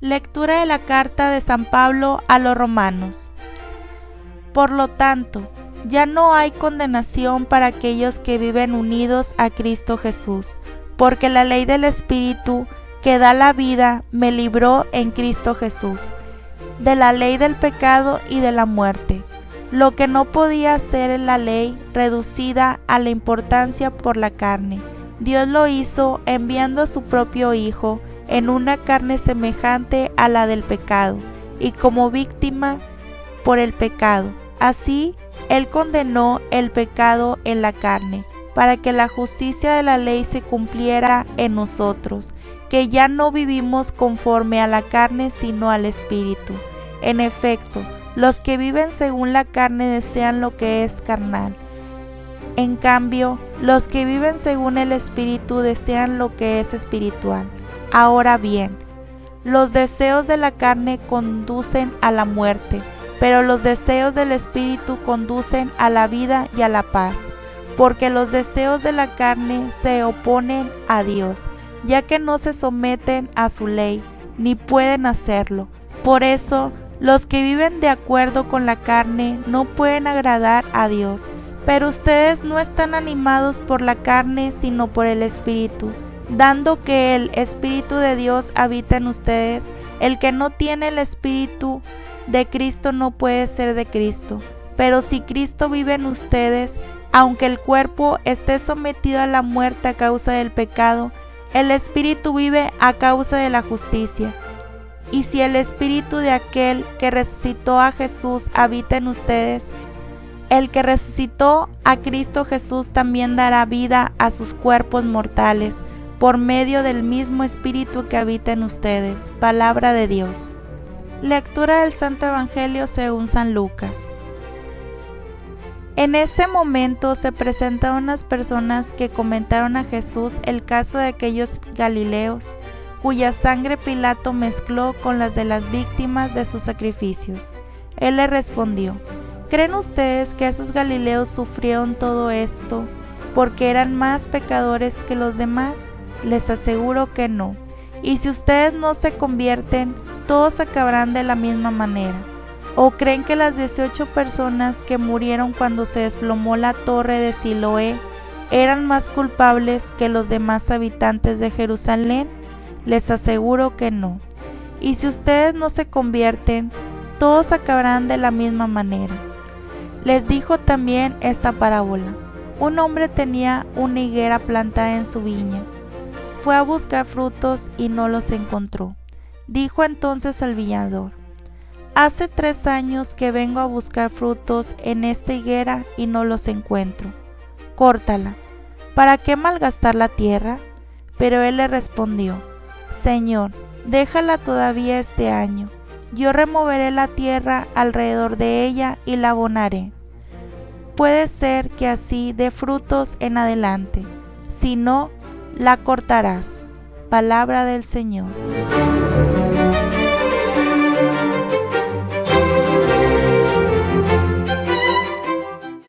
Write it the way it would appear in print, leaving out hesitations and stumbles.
Lectura de la carta de San Pablo a los Romanos. Por lo tanto, ya no hay condenación para aquellos que viven unidos a Cristo Jesús, porque la ley del Espíritu que da la vida me libró en Cristo Jesús, de la ley del pecado y de la muerte. Lo que no podía hacer en la ley, reducida a la importancia por la carne, Dios lo hizo enviando a su propio Hijo en una carne semejante a la del pecado, y como víctima por el pecado. Así, Él condenó el pecado en la carne, para que la justicia de la ley se cumpliera en nosotros, que ya no vivimos conforme a la carne, sino al Espíritu. En efecto, los que viven según la carne desean lo que es carnal. En cambio, los que viven según el Espíritu desean lo que es espiritual. Ahora bien, los deseos de la carne conducen a la muerte, pero los deseos del Espíritu conducen a la vida y a la paz, porque los deseos de la carne se oponen a Dios, ya que no se someten a su ley, ni pueden hacerlo. Por eso, los que viven de acuerdo con la carne no pueden agradar a Dios. Pero ustedes no están animados por la carne, sino por el Espíritu, dando que el Espíritu de Dios habita en ustedes. El que no tiene el Espíritu de Cristo no puede ser de Cristo. Pero si Cristo vive en ustedes, aunque el cuerpo esté sometido a la muerte a causa del pecado, el Espíritu vive a causa de la justicia. Y si el Espíritu de aquel que resucitó a Jesús habita en ustedes, el que resucitó a Cristo Jesús también dará vida a sus cuerpos mortales, por medio del mismo Espíritu que habita en ustedes. Palabra de Dios. Lectura del Santo Evangelio según San Lucas. En ese momento se presentaron unas personas que comentaron a Jesús el caso de aquellos galileos, cuya sangre Pilato mezcló con las de las víctimas de sus sacrificios. Él le respondió: ¿creen ustedes que esos galileos sufrieron todo esto porque eran más pecadores que los demás? Les aseguro que no. Y si ustedes no se convierten, todos acabarán de la misma manera. ¿O creen que las 18 personas que murieron cuando se desplomó la torre de Siloé eran más culpables que los demás habitantes de Jerusalén? Les aseguro que no. Y si ustedes no se convierten, todos acabarán de la misma manera. Les dijo también esta parábola. Un hombre tenía una higuera plantada en su viña. Fue a buscar frutos y no los encontró. Dijo entonces al viñador: hace 3 años que vengo a buscar frutos en esta higuera y no los encuentro. Córtala. ¿Para qué malgastar la tierra? Pero él le respondió: Señor, déjala todavía este año. Yo removeré la tierra alrededor de ella y la abonaré. Puede ser que así dé frutos en adelante, si no, la cortarás. Palabra del Señor.